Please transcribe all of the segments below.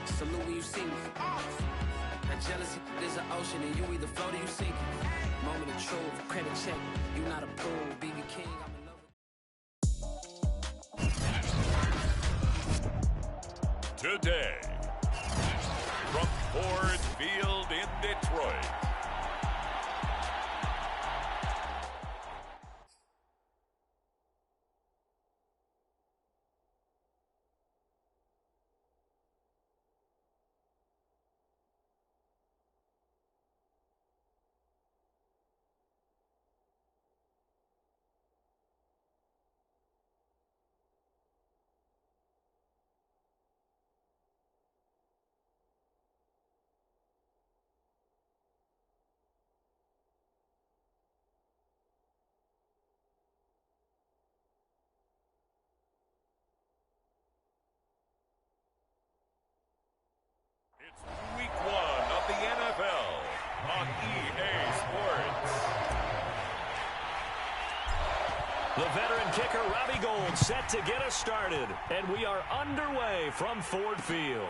Salute when you see me. That jealousy is an ocean, and you either float or you sink. Moment of truth, credit check. You not approved, BB King. I'm in love with today from Ford Field in Detroit. It's week 1 of the NFL on EA Sports. The veteran kicker, Robbie Gould, set to get us started. And we are underway from Ford Field.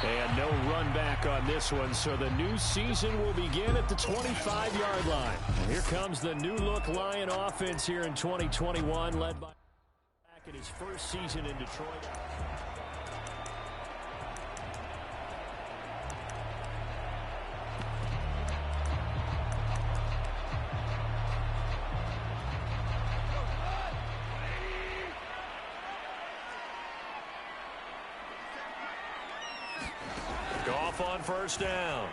And no run back on this one, so the new season will begin at the 25-yard line. And here comes the new-look Lion offense here in 2021, led by back in his first season in Detroit. Goff on first down.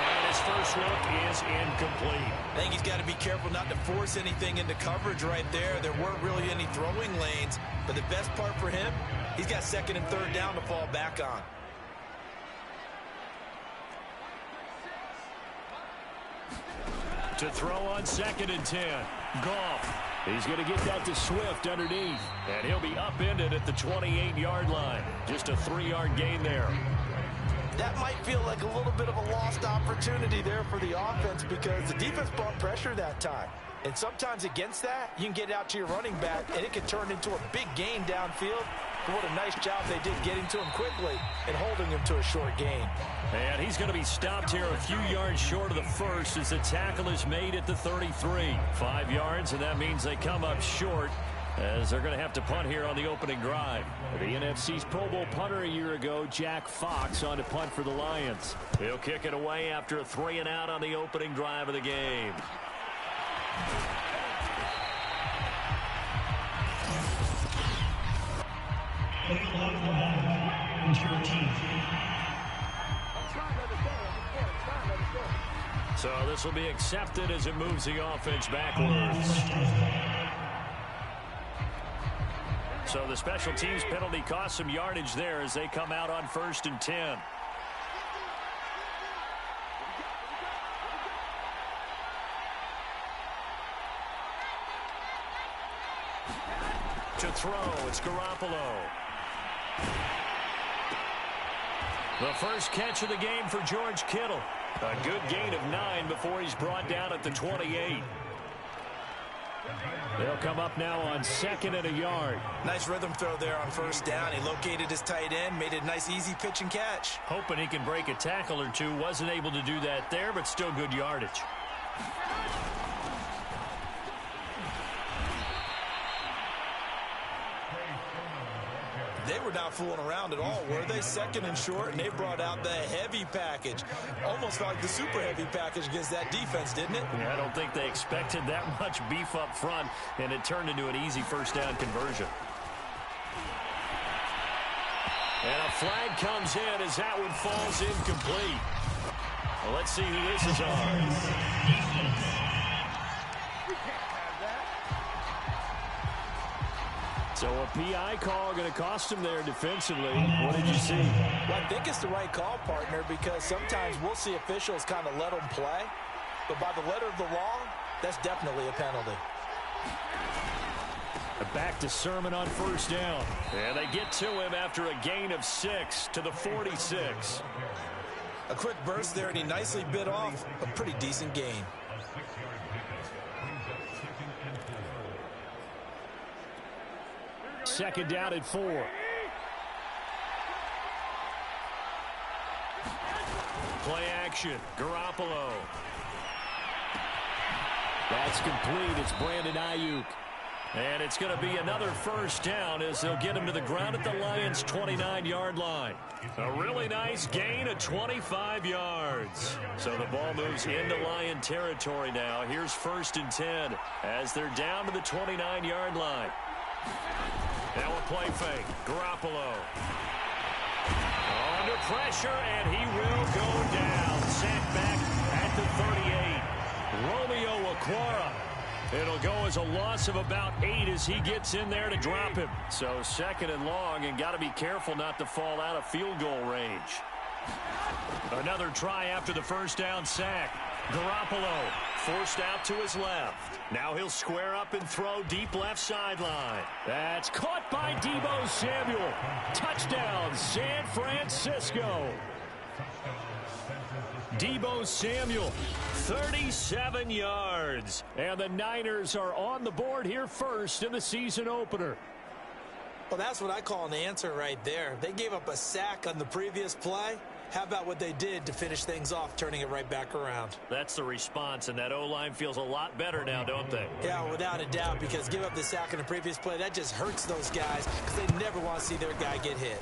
And his first look is incomplete. I think he's got to be careful not to force anything into coverage right there. There weren't really any throwing lanes. But the best part for him, he's got second and third down to fall back on. To throw on second and 10. Goff. He's going to get that to Swift underneath. And he'll be upended at the 28-yard line. Just a 3-yard gain there. That might feel like a little bit of a lost opportunity there for the offense because the defense brought pressure that time. And sometimes against that, you can get out to your running back, and it can turn into a big gain downfield. But what a nice job they did getting to him quickly and holding him to a short gain. And he's going to be stopped here a few yards short of the first as the tackle is made at the 33. 5 yards, and that means they come up short as they're going to have to punt here on the opening drive. The NFC's Pro Bowl punter a year ago, Jack Fox, on to punt for the Lions. He'll kick it away after a 3-and-out on the opening drive of the game. So this will be accepted as it moves the offense backwards. So the special teams penalty cost some yardage there as they come out on 1st and 10. To throw, it's Garoppolo. The first catch of the game for George Kittle. A good gain of 9 before he's brought down at the 28. They'll come up now on 2nd and a yard. Nice rhythm throw there on first down. He located his tight end, made it a nice easy pitch and catch. Hoping he can break a tackle or two. Wasn't able to do that there, but still good yardage. They were not fooling around at all, were they? 2nd and short, and they brought out the heavy package. Almost like the super heavy package against that defense, didn't it? Yeah, I don't think they expected that much beef up front, and it turned into an easy first down conversion. And a flag comes in as that one falls incomplete. Well, let's see who this is on. So a PI call going to cost him there defensively. What did you see? Well, I think it's the right call, partner, because sometimes we'll see officials kind of let them play. But by the letter of the law, that's definitely a penalty. Back to Sermon on first down. And they get to him after a gain of 6 to the 46. A quick burst there, and he nicely bit off a pretty decent gain. Second down at 4. action. Garoppolo. That's complete. It's Brandon Ayuk. And it's going to be another first down as they'll get him to the ground at the Lions' 29-yard line. A really nice gain of 25 yards. So the ball moves into Lion territory now. Here's 1st and 10 as they're down to the 29-yard line. Now a play fake. Garoppolo. Under pressure, and he will go down. Sacked back at the 38. Romeo Okwara. It'll go as a loss of about 8 as he gets in there to drop him. So 2nd and long, and got to be careful not to fall out of field goal range. Another try after the first down sack. Garoppolo forced out to his left. Now he'll square up and throw deep left sideline. That's caught by Deebo Samuel. Touchdown, San Francisco. Deebo Samuel, 37 yards. And the Niners are on the board here first in the season opener. Well, that's what I call an answer right there. They gave up a sack on the previous play. How about what they did to finish things off, turning it right back around? That's the response, and that O-line feels a lot better now, don't they? Yeah, without a doubt, because give up the sack on the previous play, that just hurts those guys because they never want to see their guy get hit.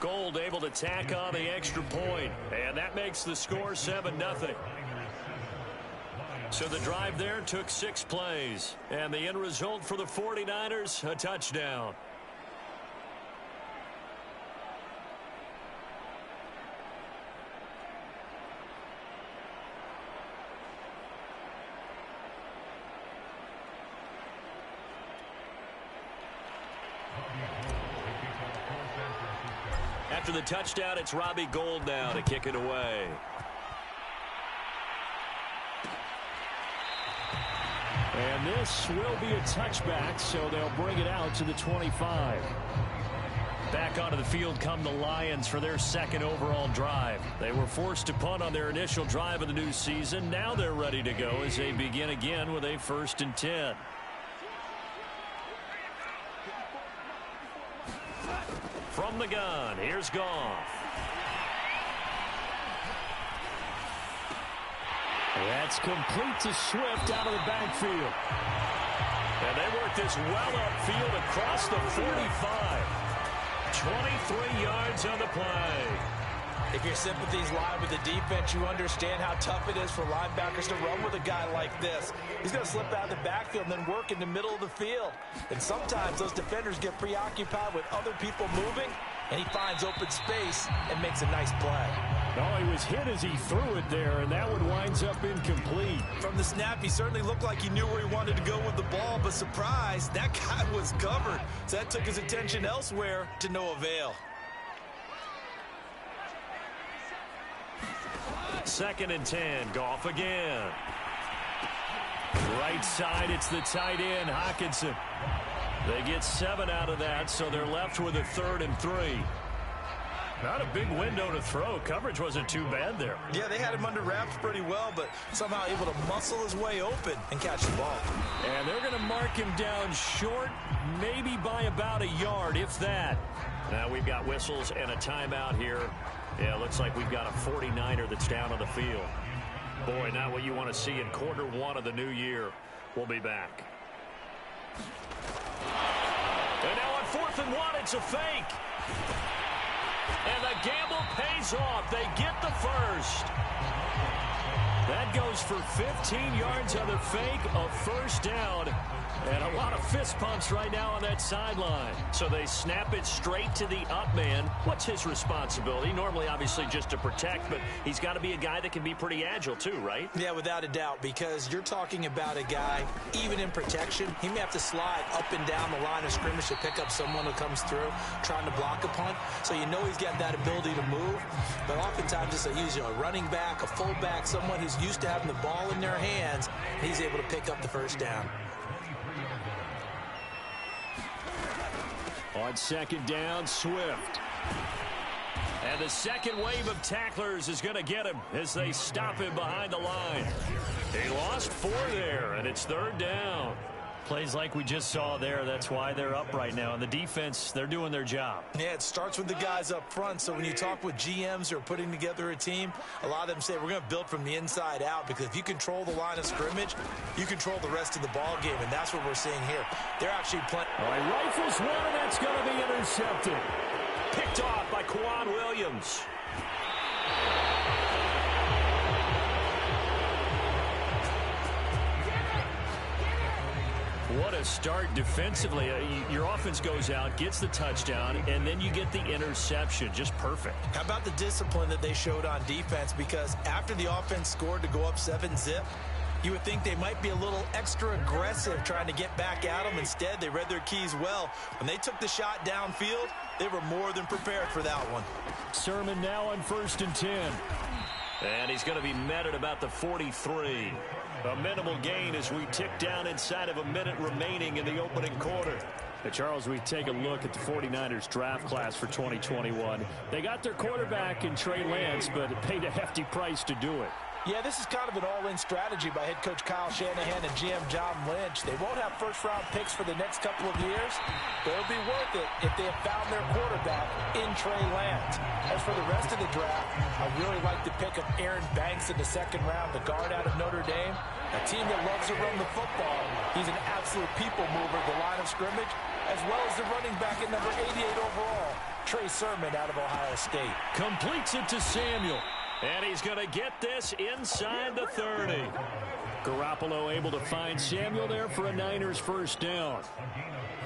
Gold able to tack on the extra point, and that makes the score 7-0. So the drive there took 6 plays, and the end result for the 49ers, a touchdown. After the touchdown, it's Robbie Gould now to kick it away. And this will be a touchback, so they'll bring it out to the 25. Back onto the field come the Lions for their 2nd overall drive. They were forced to punt on their initial drive of the new season. Now they're ready to go as they begin again with a 1st and 10. From the gun, here's Goff. That's complete to Swift out of the backfield. And they work this well upfield across the 45. 23 yards on the play. If your sympathies lie with the defense, you understand how tough it is for linebackers to run with a guy like this. He's going to slip out of the backfield and then work in the middle of the field. And sometimes those defenders get preoccupied with other people moving, and he finds open space and makes a nice play. No, he was hit as he threw it there, and that one winds up incomplete. From the snap, he certainly looked like he knew where he wanted to go with the ball, but surprise, that guy was covered. So that took his attention elsewhere to no avail. 2nd and 10, Goff again. Right side, it's the tight end, Hockenson. They get 7 out of that, so they're left with a 3rd and 3. Not a big window to throw. Coverage wasn't too bad there. Yeah, they had him under wraps pretty well, but somehow able to muscle his way open and catch the ball. And they're going to mark him down short, maybe by about a yard, if that. Now we've got whistles and a timeout here. Yeah, it looks like we've got a 49er that's down on the field. Boy, not what you want to see in Q1 of the new year. We'll be back. And now on 4th and 1, it's a fake. And the gamble pays off. They get the first. That goes for 15 yards on the fake, a first down. And a lot of fist pumps right now on that sideline. So they snap it straight to the up man. What's his responsibility? Normally, obviously, just to protect, but he's got to be a guy that can be pretty agile too, right? Yeah, without a doubt, because you're talking about a guy, even in protection, he may have to slide up and down the line of scrimmage to pick up someone who comes through trying to block a punt. So you know he's got that ability to move. But oftentimes, it's a running back, a fullback, someone who's used to having the ball in their hands, and he's able to pick up the first down. On 2nd down, Swift. And the second wave of tacklers is going to get him as they stop him behind the line. He lost 4 there, and it's 3rd down. Plays like we just saw there. That's why they're up right now. And the defense, they're doing their job. Yeah, it starts with the guys up front. So when you talk with GMs who are putting together a team, a lot of them say we're going to build from the inside out, because if you control the line of scrimmage, you control the rest of the ball game, and that's what we're seeing here. They're actually playing. All right, rifles one, and that's going to be intercepted. Picked off by Quan Williams. What a start defensively. Your offense goes out, gets the touchdown, and then you get the interception. Just perfect. How about the discipline that they showed on defense? Because after the offense scored to go up 7-zip, you would think they might be a little extra aggressive trying to get back at them. Instead, they read their keys well. When they took the shot downfield, they were more than prepared for that one. Sermon now on 1st and 10. And he's going to be met at about the 43. A minimal gain as we tick down inside of a minute remaining in the opening quarter. Hey, Charles, we take a look at the 49ers draft class for 2021. They got their quarterback in Trey Lance, but it paid a hefty price to do it. Yeah, this is kind of an all-in strategy by head coach Kyle Shanahan and GM John Lynch. They won't have first-round picks for the next couple of years, but it'll be worth it if they have found their quarterback in Trey Lance. As for the rest of the draft, I really like the pick of Aaron Banks in the 2nd round, the guard out of Notre Dame. A team that loves to run the football. He's an absolute people mover at the line of scrimmage, as well as the running back at number 88 overall, Trey Sermon out of Ohio State. Completes it to Samuel. And he's going to get this inside the 30. Garoppolo able to find Samuel there for a Niners first down.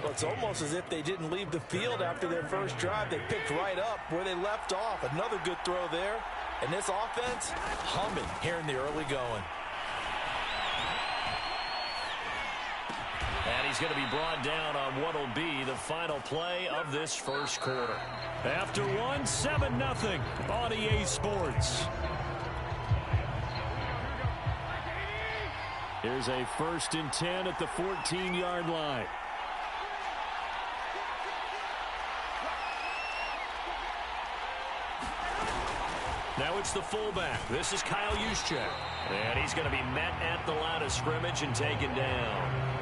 Well, it's almost as if they didn't leave the field after their first drive. They picked right up where they left off. Another good throw there. And this offense humming here in the early going. And he's going to be brought down on what will be the final play of this first quarter. After one, 7-0 on EA Sports. Here's a 1st and 10 at the 14-yard line. Now it's the fullback. This is Kyle Juszczyk. And he's going to be met at the line of scrimmage and taken down.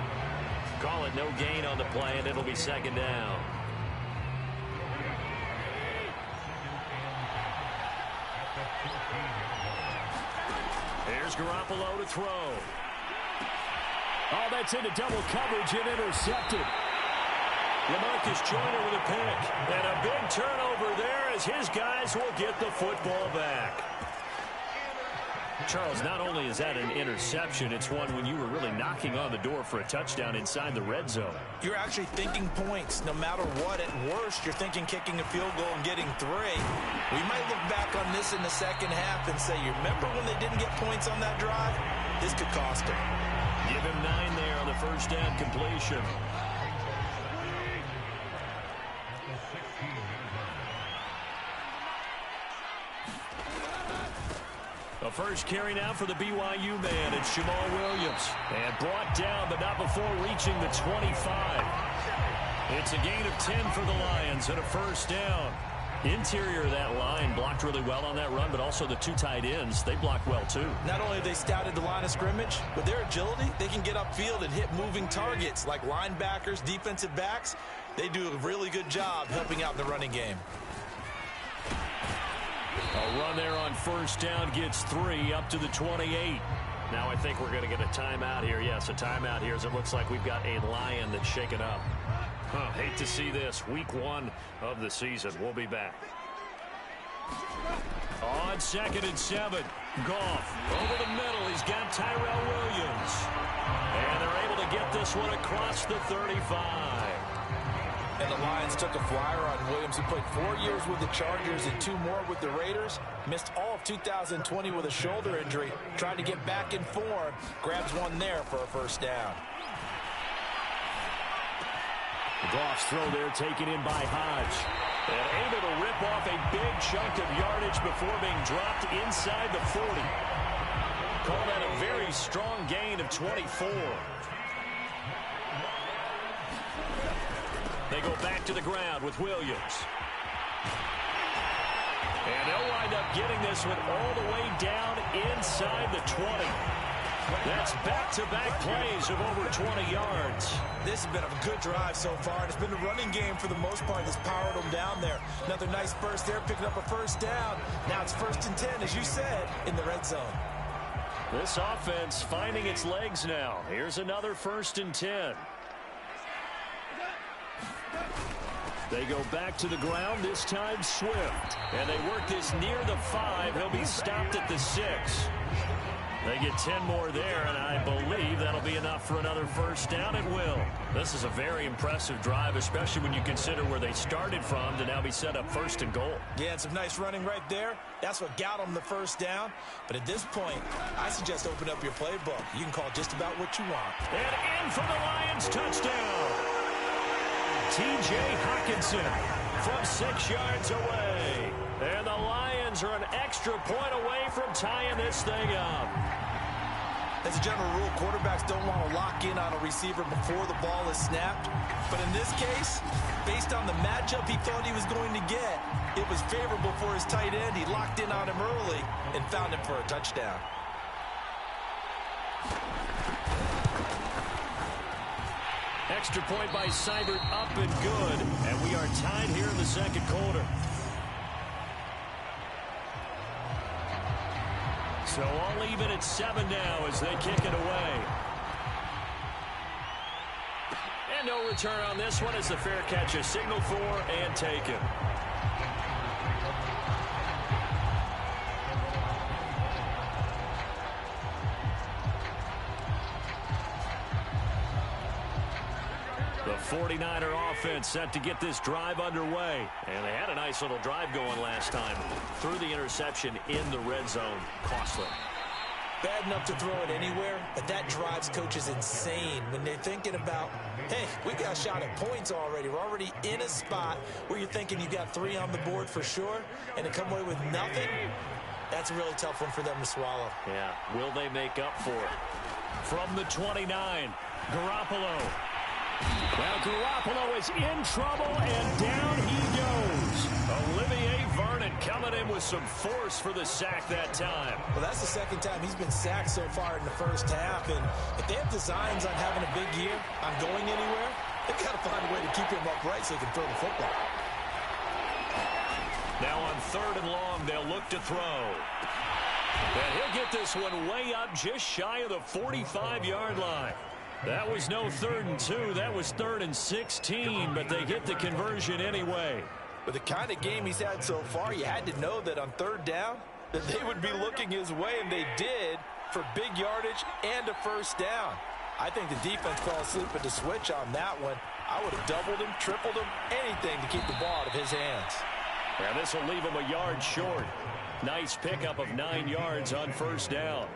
Call it no gain on the play, and it'll be 2nd down. Here's Garoppolo to throw. Oh, that's into double coverage and intercepted. LaMarcus Joyner with a pick. And a big turnover there as his guys will get the football back. Charles, not only is that an interception, it's one when you were really knocking on the door for a touchdown inside the red zone. You're actually thinking points. No matter what, at worst, you're thinking kicking a field goal and getting 3. We might look back on this in the 2nd half and say, you remember when they didn't get points on that drive? This could cost them. Give him 9 there on the first down completion. The first carry now for the BYU man. It's Jamal Williams. And brought down, but not before reaching the 25. It's a gain of 10 for the Lions and a first down. Interior of that line blocked really well on that run, but also the 2 tight ends, they blocked well too. Not only have they scouted the line of scrimmage, with their agility, they can get upfield and hit moving targets like linebackers, defensive backs. They do a really good job helping out in the running game. A run there on first down gets 3 up to the 28. Now I think we're going to get a timeout here. Yes, a timeout here as it looks like we've got a Lion that's shaken up. Hate to see this. Week 1 of the season. We'll be back. On 2nd and 7. Goff over the middle. He's got Tyrell Williams. And they're able to get this one across the 35. And the Lions took a flyer on Williams, who played 4 years with the Chargers and 2 more with the Raiders. Missed all of 2020 with a shoulder injury. Trying to get back in form. Grabs one there for a first down. Goff's throw there taken in by Hodge. And able to rip off a big chunk of yardage before being dropped inside the 40. Call that a very strong gain of 24. They go back to the ground with Williams. And they'll wind up getting this one all the way down inside the 20. That's back-to-back plays of over 20 yards. This has been a good drive so far. It's been a running game for the most part that's powered them down there. Another nice burst there, picking up a first down. Now it's 1st and 10, as you said, in the red zone. This offense finding its legs now. Here's another 1st and 10. They go back to the ground, this time Swift. And they work this near the 5. He'll be stopped at the 6. They get 10 more there, and I believe that'll be enough for another first down. It will. This is a very impressive drive, especially when you consider where they started from to now be set up 1st and goal. Yeah, and some nice running right there. That's what got them the first down. But at this point, I suggest open up your playbook. You can call just about what you want. And in for the Lions, touchdown. T.J. Hockenson from 6 yards away. And the Lions are an extra point away from tying this thing up. As a general rule, quarterbacks don't want to lock in on a receiver before the ball is snapped. But in this case, based on the matchup he thought he was going to get, it was favorable for his tight end. He locked in on him early and found him for a touchdown. Extra point by Seibert, up and good. And we are tied here in the second quarter. So all even at 7 now as they kick it away. And no return on this one as the fair catch is signaled for and taken. The 49er offense set to get this drive underway. And they had a nice little drive going last time. Threw the interception in the red zone. Costly. Bad enough to throw it anywhere, but that drives coaches insane when they're thinking about, hey, we got a shot at points already. We're already in a spot where you're thinking you got 3 on the board for sure, and to come away with nothing, that's a really tough one for them to swallow. Yeah, will they make up for it? From the 29, Garoppolo. Now Garoppolo is in trouble, and down he goes. Olivier Vernon coming in with some force for the sack that time. Well, that's the second time he's been sacked so far in the first half, and if they have designs on having a big year, on going anywhere, they've got to find a way to keep him upright so he can throw the football. Now on 3rd and long, they'll look to throw. And he'll get this one way up just shy of the 45-yard line. That was no 3rd and 2. That was 3rd and 16, but they get the conversion anyway. With the kind of game he's had so far, you had to know that on 3rd down, that they would be looking his way, and they did, for big yardage and a first down. I think the defense fell asleep at the switch on that one. I would have doubled him, tripled him, anything to keep the ball out of his hands. And this will leave him a yard short. Nice pickup of 9 yards on first down.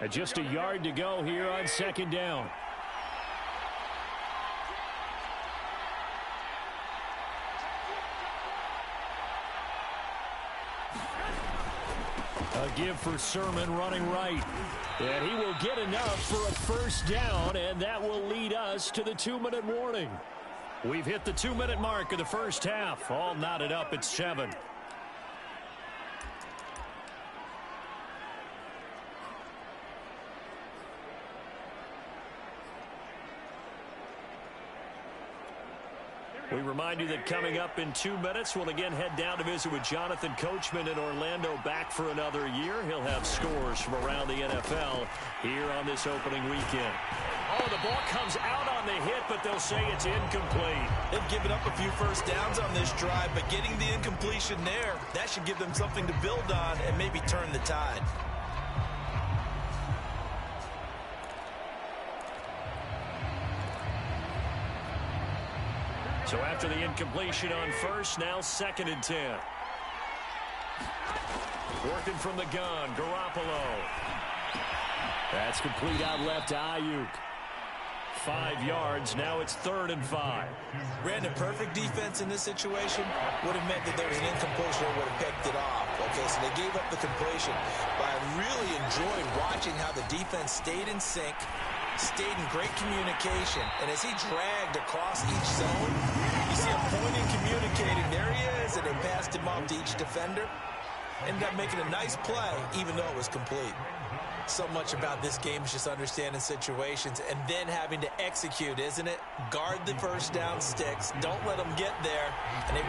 And just a yard to go here on 2nd down. A give for Sermon running right. And he will get enough for a first down, and that will lead us to the 2-minute warning. We've hit the 2-minute mark of the first half. All knotted up at 7. We remind you that coming up in 2 minutes, we'll again head down to visit with Jonathan Coachman in Orlando, back for another year. He'll have scores from around the NFL here on this opening weekend. Oh, the ball comes out on the hit, but they'll say it's incomplete. They've given up a few first downs on this drive, but getting the incompletion there, that should give them something to build on and maybe turn the tide. So after the incompletion on first, now 2nd and 10. Working from the gun, Garoppolo. That's complete out left to Ayuk. 5 yards, now it's 3rd and 5. Brandon, perfect defense in this situation would have meant that there was an incompletion that would have picked it off. Okay, so they gave up the completion. But I really enjoyed watching how the defense stayed in sync, stayed in great communication, and as he dragged across each zone, you see him pointing, communicating. There he is. sticks, and they passed him off to each defender. Ended up making a nice play, even though it was complete. So much about this game is just understanding situations and then having to execute, isn't it? Guard the first down sticks. Don't let them get there. And they